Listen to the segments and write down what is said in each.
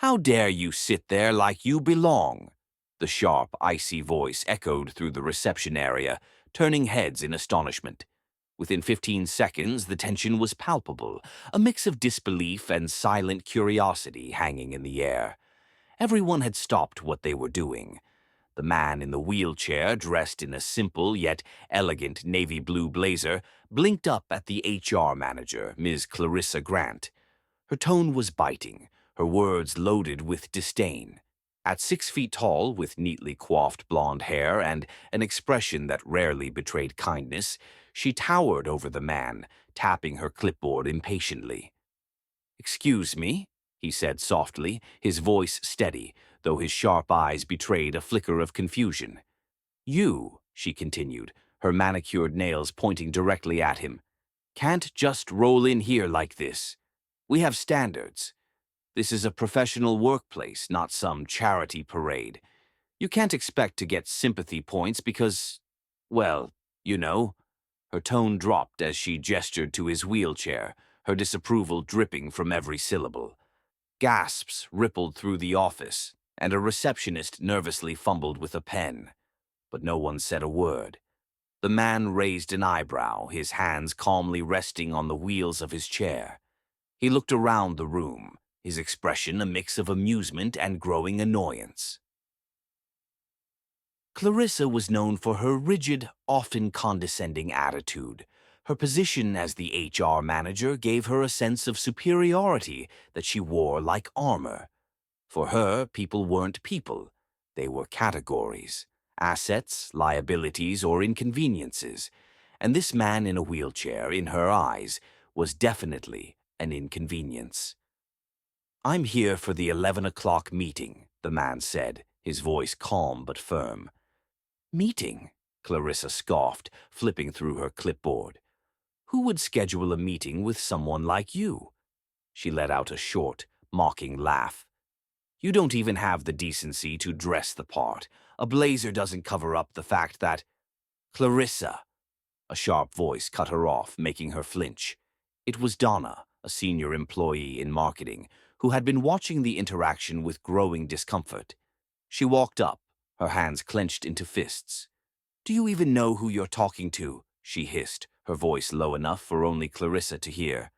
How dare you sit there like you belong? The sharp, icy voice echoed through the reception area, turning heads in astonishment. Within 15 seconds, the tension was palpable, a mix of disbelief and silent curiosity hanging in the air. Everyone had stopped what they were doing. The man in the wheelchair, dressed in a simple yet elegant navy blue blazer, blinked up at the HR manager, Ms. Clarissa Grant. Her tone was biting, her words loaded with disdain. At 6 feet tall, with neatly coiffed blonde hair and an expression that rarely betrayed kindness, she towered over the man, tapping her clipboard impatiently. "Excuse me," he said softly, his voice steady, though his sharp eyes betrayed a flicker of confusion. "You," she continued, her manicured nails pointing directly at him, "can't just roll in here like this. We have standards. This is a professional workplace, not some charity parade. You can't expect to get sympathy points because, well, you know." Her tone dropped as she gestured to his wheelchair, her disapproval dripping from every syllable. Gasps rippled through the office, and a receptionist nervously fumbled with a pen. But no one said a word. The man raised an eyebrow, his hands calmly resting on the wheels of his chair. He looked around the room, his expression a mix of amusement and growing annoyance. Clarissa was known for her rigid, often condescending attitude. Her position as the HR manager gave her a sense of superiority that she wore like armor. For her, people weren't people. They were categories, assets, liabilities, or inconveniences. And this man in a wheelchair, in her eyes, was definitely an inconvenience. "I'm here for the 11 o'clock meeting," the man said, his voice calm but firm. "Meeting?" Clarissa scoffed, flipping through her clipboard. "Who would schedule a meeting with someone like you?" She let out a short, mocking laugh. "You don't even have the decency to dress the part. A blazer doesn't cover up the fact that—" "Clarissa!" A sharp voice cut her off, making her flinch. It was Donna, a senior employee in marketing, who had been watching the interaction with growing discomfort. She walked up, her hands clenched into fists. "Do you even know who you're talking to?" she hissed, her voice low enough for only Clarissa to hear.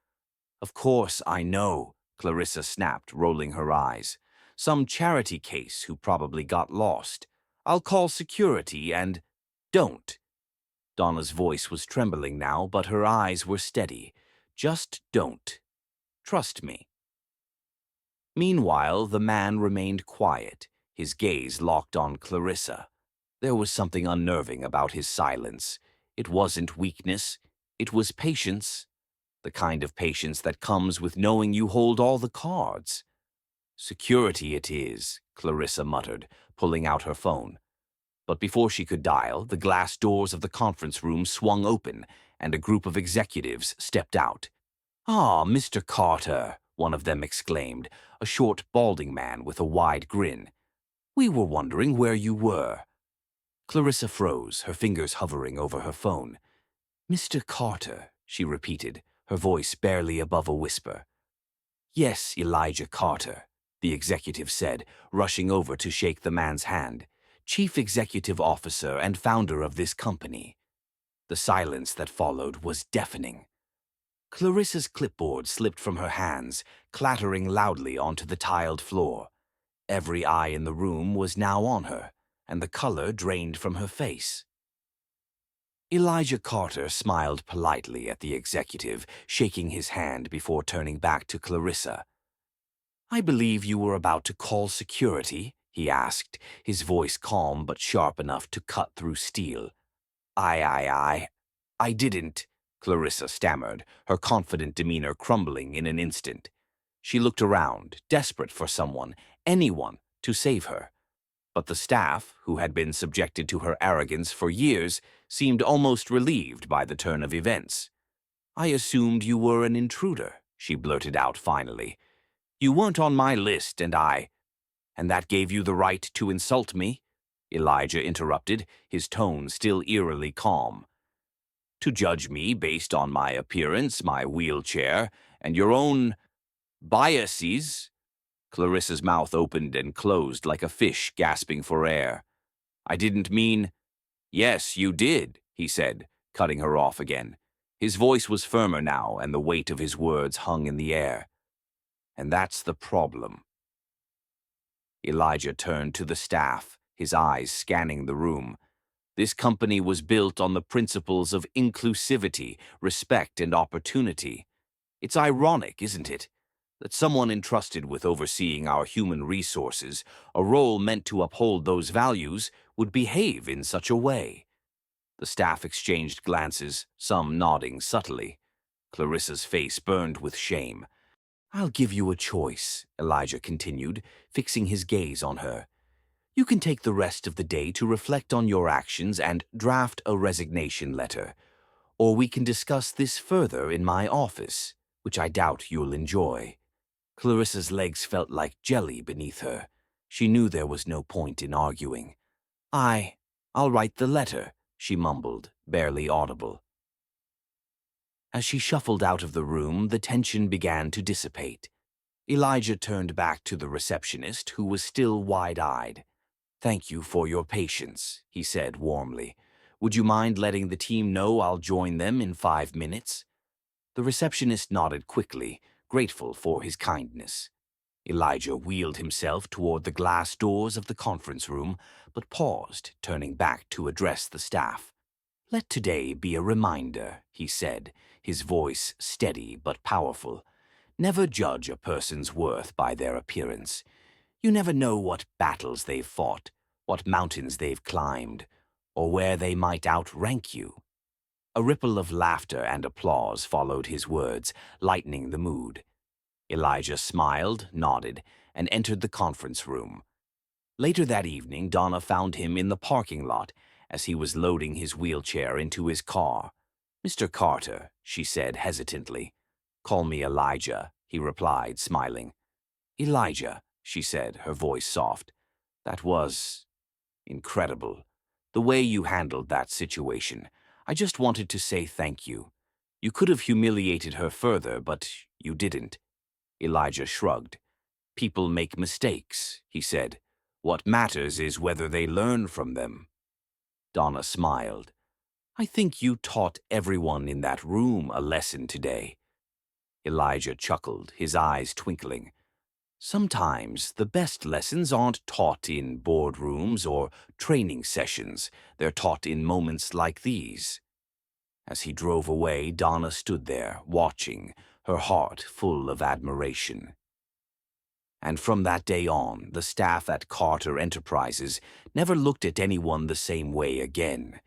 "Of course I know," Clarissa snapped, rolling her eyes. "Some charity case who probably got lost. I'll call security and—" "Don't." Donna's voice was trembling now, but her eyes were steady. "Just don't. Trust me." Meanwhile, the man remained quiet, his gaze locked on Clarissa. There was something unnerving about his silence. It wasn't weakness. It was patience. The kind of patience that comes with knowing you hold all the cards. "Security it is," Clarissa muttered, pulling out her phone. But before she could dial, the glass doors of the conference room swung open, and a group of executives stepped out. "Ah, Mr. Carter," one of them exclaimed, a short, balding man with a wide grin. "We were wondering where you were." Clarissa froze, her fingers hovering over her phone. "Mr. Carter," she repeated, her voice barely above a whisper. "Yes, Elijah Carter," the executive said, rushing over to shake the man's hand. "Chief Executive Officer and founder of this company." The silence that followed was deafening. Clarissa's clipboard slipped from her hands, clattering loudly onto the tiled floor. Every eye in the room was now on her, and the color drained from her face. Elijah Carter smiled politely at the executive, shaking his hand before turning back to Clarissa. "I believe you were about to call security?" he asked, his voice calm but sharp enough to cut through steel. I didn't," Clarissa stammered, her confident demeanor crumbling in an instant. She looked around, desperate for someone, anyone, to save her. But the staff, who had been subjected to her arrogance for years, seemed almost relieved by the turn of events. "I assumed you were an intruder," she blurted out finally. "You weren't on my list, and that gave you the right to insult me?" Elijah interrupted, his tone still eerily calm. "To judge me based on my appearance, my wheelchair, and your own biases?" Clarissa's mouth opened and closed like a fish gasping for air. I didn't mean— Yes, you did, he said, cutting her off again. His voice was firmer now, and the weight of his words hung in the air. And that's the problem. Elijah turned to the staff, his eyes scanning the room. This company was built on the principles of inclusivity, respect, and opportunity. It's ironic, isn't it, that someone entrusted with overseeing our human resources, a role meant to uphold those values, would behave in such a way. The staff exchanged glances, some nodding subtly. Clarissa's face burned with shame. I'll give you a choice, Elijah continued, fixing his gaze on her. You can take the rest of the day to reflect on your actions and draft a resignation letter. Or we can discuss this further in my office, which I doubt you'll enjoy. Clarissa's legs felt like jelly beneath her. She knew there was no point in arguing. I'll write the letter, she mumbled, barely audible. As she shuffled out of the room, the tension began to dissipate. Elijah turned back to the receptionist, who was still wide-eyed. Thank you for your patience, he said warmly. Would you mind letting the team know I'll join them in 5 minutes? The receptionist nodded quickly, grateful for his kindness. Elijah wheeled himself toward the glass doors of the conference room, but paused, turning back to address the staff. Let today be a reminder, he said, his voice steady but powerful. Never judge a person's worth by their appearance. You never know what battles they've fought, what mountains they've climbed, or where they might outrank you. A ripple of laughter and applause followed his words, lightening the mood. Elijah smiled, nodded, and entered the conference room. Later that evening, Donna found him in the parking lot as he was loading his wheelchair into his car. Mr. Carter, she said hesitantly. Call me Elijah, he replied, smiling. Elijah, she said, her voice soft. That was incredible. The way you handled that situation. I just wanted to say thank you. You could have humiliated her further, but you didn't. Elijah shrugged. People make mistakes, he said. What matters is whether they learn from them. Donna smiled. I think you taught everyone in that room a lesson today. Elijah chuckled, his eyes twinkling. Sometimes the best lessons aren't taught in boardrooms or training sessions. They're taught in moments like these. As he drove away, Donna stood there, watching, her heart full of admiration. And from that day on, the staff at Carter Enterprises never looked at anyone the same way again.